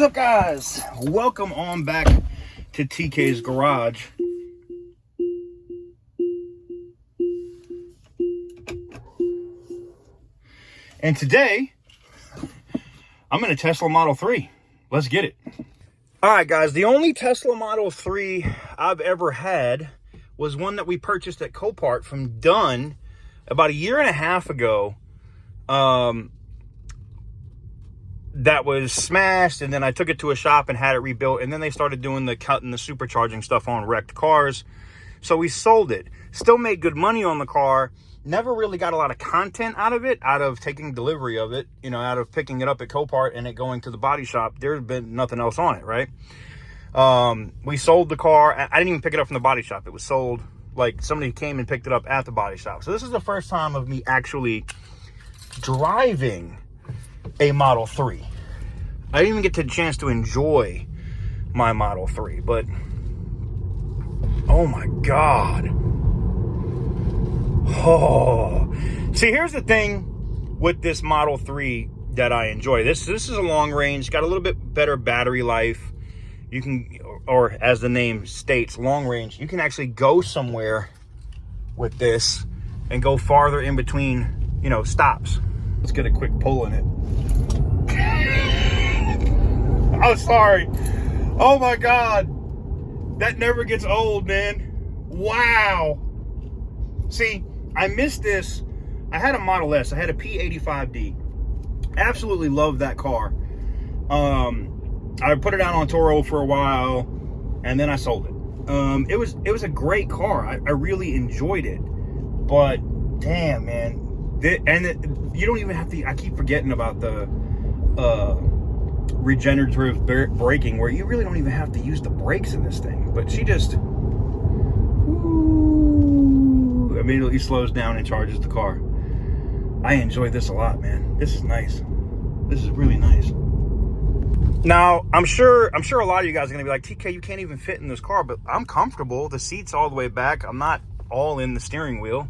up, guys? Welcome on back to TK's Garage. And today, I'm in a Tesla Model 3. Let's get it. All right, guys, the only Tesla Model 3 I've ever had was one that we purchased at COPART from Dunn about a year and a half ago. That was smashed, and then I took it to a shop and had it rebuilt, and then they started doing the cutting the supercharging stuff on wrecked cars. So we sold it. Still made good money on the car. Never really got a lot of content out of it, out of taking delivery of it, you know, out of picking it up at Copart and it going to the body shop. There's been nothing else on it, right? We sold the car. I didn't even pick it up from the body shop. It was sold, like somebody came and picked it up at the body shop. So this is the first time of me actually driving a Model 3. I didn't even get the chance to enjoy my Model 3, but oh my God. Oh, see, here's the thing with this Model 3 that I enjoy. This is a long range, got a little bit better battery life. You can, or as the name states, long range, you can actually go somewhere with this and go farther in between, you know, stops. Let's get a quick pull in it. I'm sorry. Oh my God. That never gets old, man. Wow. See, I missed this. I had a Model S. I had a P85D. Absolutely loved that car. I put it out on Toro for a while, and then I sold it. It was a great car. I really enjoyed it. But damn, man. You don't even have to, I keep forgetting about the regenerative braking, where you really don't even have to use the brakes in this thing. But she just immediately slows down and charges the car. I enjoy this a lot, man. This is nice. This is really nice. Now, I'm sure a lot of you guys are gonna be like, TK, you can't even fit in this car, but I'm comfortable. The seat's all the way back. I'm not all in the steering wheel.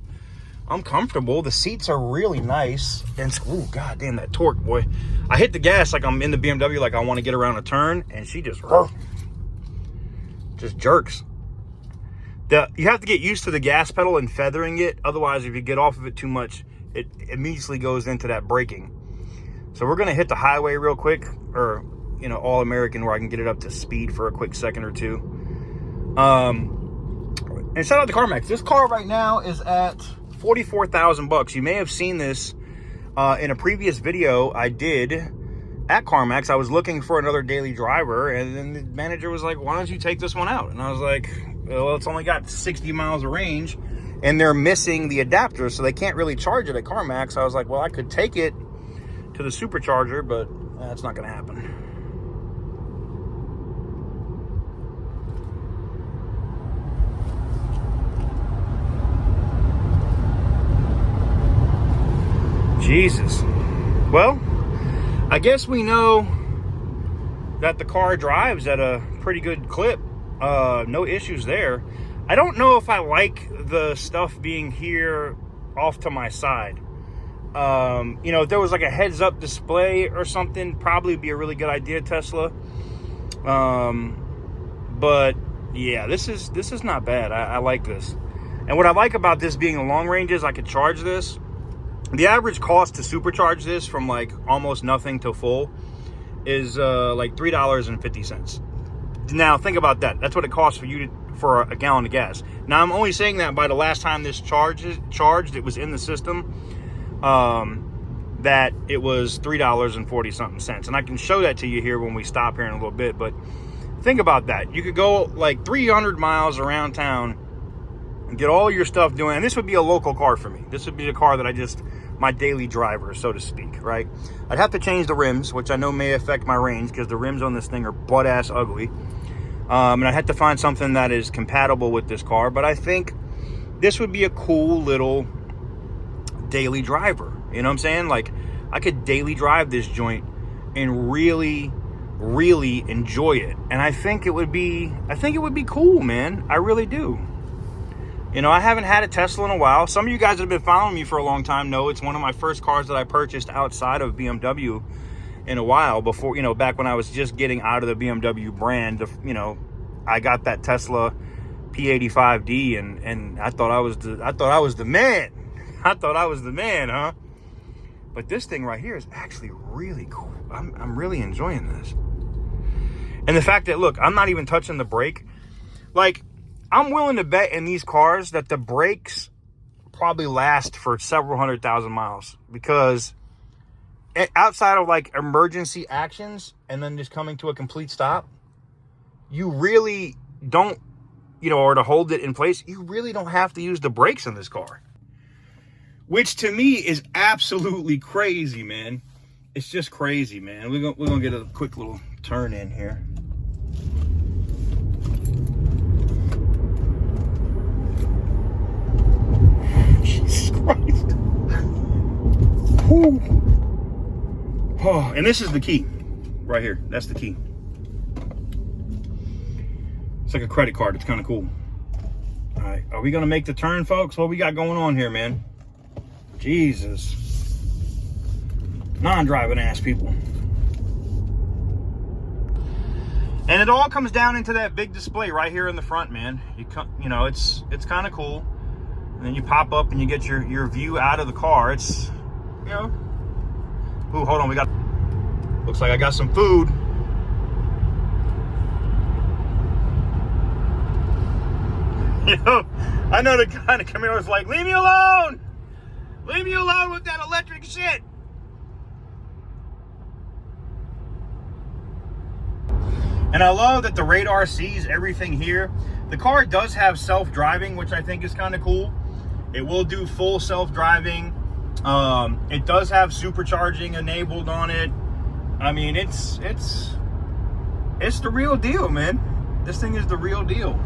I'm comfortable. The seats are really nice. And oh God damn, that torque, boy. I hit the gas like I'm in the BMW, like I want to get around a turn, and she just jerks. You have to get used to the gas pedal and feathering it. Otherwise, if you get off of it too much, it immediately goes into that braking. So we're gonna hit the highway real quick, or you know, all American, where I can get it up to speed for a quick second or two. And shout out to CarMax. This car right now is at $44,000. You may have seen this in a previous video I did at CarMax. I was looking for another daily driver, and then the manager was like, why don't you take this one out? And I was like, well, it's only got 60 miles of range, and they're missing the adapter, so they can't really charge it at CarMax. I was like, well, I could take it to the supercharger, but that's not going to happen. Jesus. Well, I guess we know that the car drives at a pretty good clip. No issues there. I don't know if I like the stuff being here off to my side. You know, if there was like a heads-up display or something, probably be a really good idea, Tesla. But yeah, this is not bad. I like this. And what I like about this being a long range is I could charge this. The average cost to supercharge this from like almost nothing to full is like $3.50. Now think about that. That's what it costs for you for a gallon of gas. Now I'm only saying that by the last time this charged, it was in the system, that it was $3.40 something. And I can show that to you here when we stop here in a little bit. But think about that. You could go like 300 miles around town and get all your stuff doing. And this would be a local car for me. This would be a car that my daily driver, so to speak, right? I'd have to change the rims, which I know may affect my range because the rims on this thing are butt-ass ugly. And I'd have to find something that is compatible with this car. But I think this would be a cool little daily driver. You know what I'm saying? Like, I could daily drive this joint and really, really enjoy it. And I think it would be cool, man. I really do. You know, I haven't had a Tesla in a while. Some of you guys that have been following me for a long time know it's one of my first cars that I purchased outside of BMW. in a while. Before, you know, back when I was just getting out of the BMW brand, you know, I got that Tesla P85D, and I thought I was the man. I thought I was the man, huh? But this thing right here is actually really cool. I'm really enjoying this. And the fact that, look, I'm not even touching the brake. Like, I'm willing to bet in these cars that the brakes probably last for several 100,000 miles, because outside of like emergency actions and then just coming to a complete stop, you really don't, you know, or to hold it in place, you really don't have to use the brakes in this car, which to me is absolutely crazy, man. It's just crazy, man. We're gonna get a quick little turn in here. Jesus Christ. Whew. Oh, and this is the key right here. That's the key. It's like a credit card. It's kind of cool. All right, are we gonna make the turn, folks? What we got going on here, man? Jesus. Non-driving ass people. And it all comes down into that big display right here in the front, man. You know, it's kind of cool. And then you pop up and you get your view out of the car. It's, you know. Ooh, hold on, we got, looks like I got some food. You know, I know the guy in the Camaro was like, leave me alone! Leave me alone with that electric shit! And I love that the radar sees everything here. The car does have self-driving, which I think is kind of cool. It will do full self-driving. It does have supercharging enabled on it. I mean, it's the real deal, man. This thing is the real deal.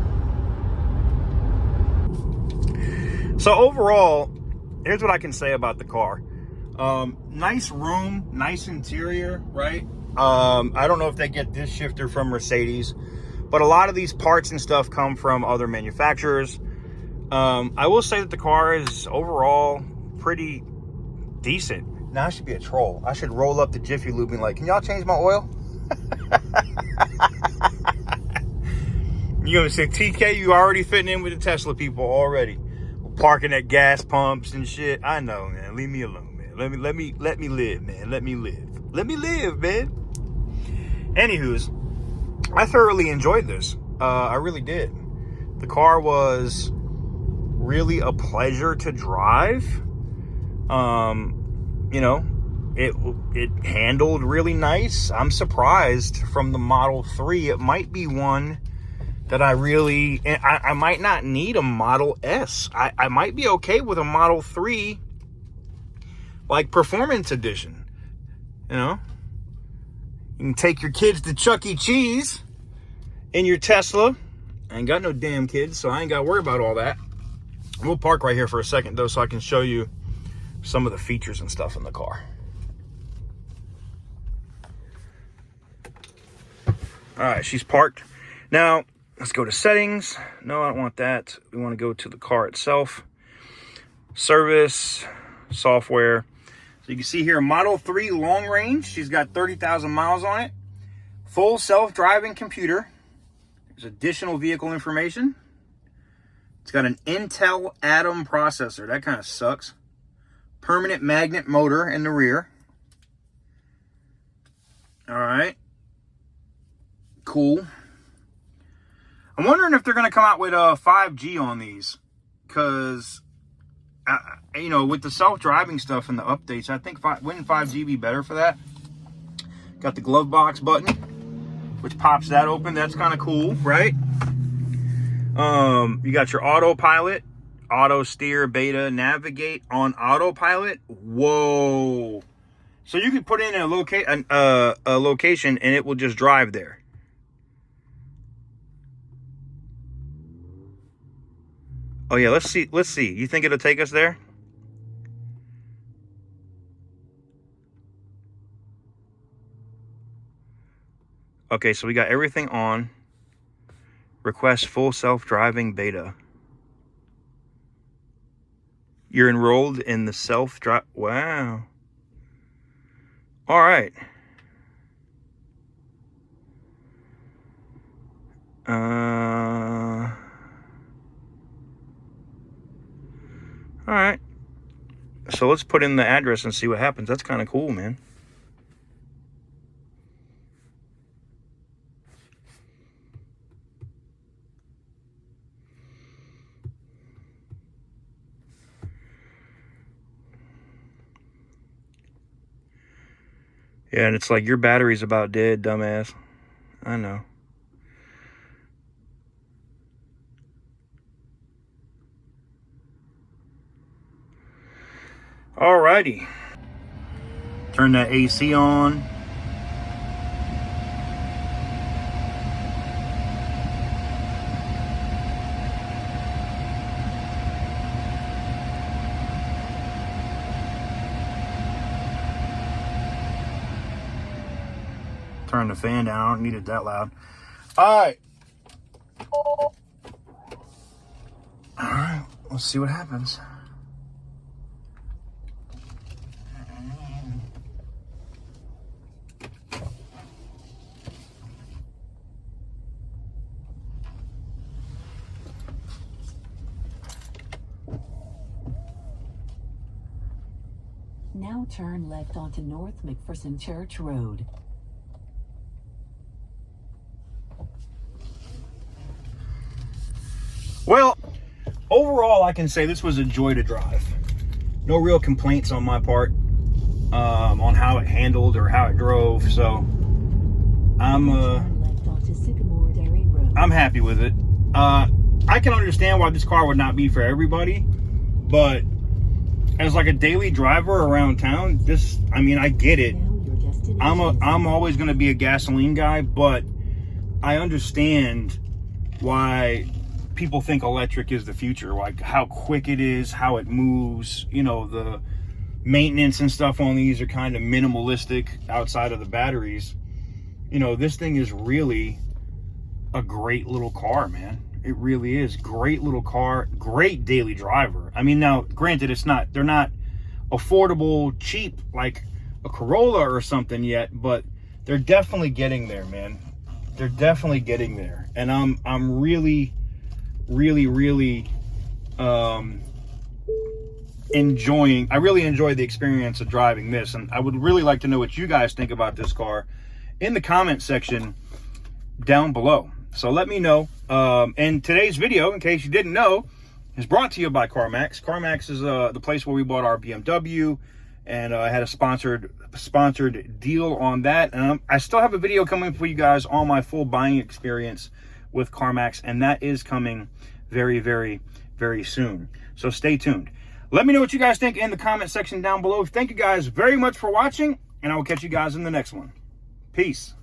So overall, here's what I can say about the car. Nice room, nice interior, right? I don't know if they get this shifter from Mercedes, but a lot of these parts and stuff come from other manufacturers. I will say that the car is overall pretty decent. Now I should be a troll. I should roll up to Jiffy Lube and like, can y'all change my oil? You're gonna say, TK, you already fitting in with the Tesla people already. Parking at gas pumps and shit. I know, man. Leave me alone, man. Let me live, man. Let me live, man. Anywho's, I thoroughly enjoyed this. I really did. The car was really a pleasure to drive. You know, it handled really nice. I'm surprised from the Model 3. It might be one that I might not need a Model S. I might be okay with a Model 3, like Performance Edition. You know, you can take your kids to Chuck E. Cheese in your Tesla. I ain't got no damn kids, so I ain't got to worry about all that. We'll park right here for a second, though, so I can show you some of the features and stuff in the car. All right, she's parked. Now, let's go to settings. No, I don't want that. We want to go to the car itself. Service, software. So you can see here, Model 3 long range. She's got 30,000 miles on it. Full self-driving computer. There's additional vehicle information. It's got an Intel Atom processor. That kind of sucks. Permanent magnet motor in the rear. All right. Cool. I'm wondering if they're going to come out with 5G on these. Because, you know, with the self-driving stuff and the updates, I think wouldn't 5G be better for that? Got the glove box button, which pops that open. That's kind of cool, right? You got your autopilot, auto steer, beta, navigate on autopilot. Whoa! So you can put in a location and it will just drive there. Oh yeah, let's see. Let's see. You think it'll take us there? Okay, so we got everything on. Request full self-driving beta. You're enrolled in the self-drive. Wow. All right. All right. So let's put in the address and see what happens. That's kind of cool, man. Yeah, and it's like, your battery's about dead, dumbass. I know. Alrighty. Turn that AC on. Turn the fan down. I don't need it that loud. Alright. Alright, let's see what happens. Now turn left onto North McPherson Church Road. Well, overall, I can say this was a joy to drive. No real complaints on my part on how it handled or how it drove. So I'm happy with it. I can understand why this car would not be for everybody, but as like a daily driver around town, this, I mean, I get it. I'm always going to be a gasoline guy, but I understand why people think electric is the future, like how quick it is, how it moves, you know, the maintenance and stuff on these are kind of minimalistic outside of the batteries. You know, this thing is really a great little car, man. It really is. Great little car, great daily driver. I mean, now granted, they're not affordable, cheap like a Corolla or something yet, but they're definitely getting there, man. They're definitely getting there. And I'm really enjoy the experience of driving this, and I would really like to know what you guys think about this car in the comment section down below. So let me know. And today's video, in case you didn't know, is brought to you by CarMax. CarMax is the place where we bought our BMW, and I had a sponsored deal on that. And I still have a video coming for you guys on my full buying experience with CarMax, and that is coming very, very, very soon. So stay tuned. Let me know what you guys think in the comment section down below. Thank you guys very much for watching, and I will catch you guys in the next one. Peace.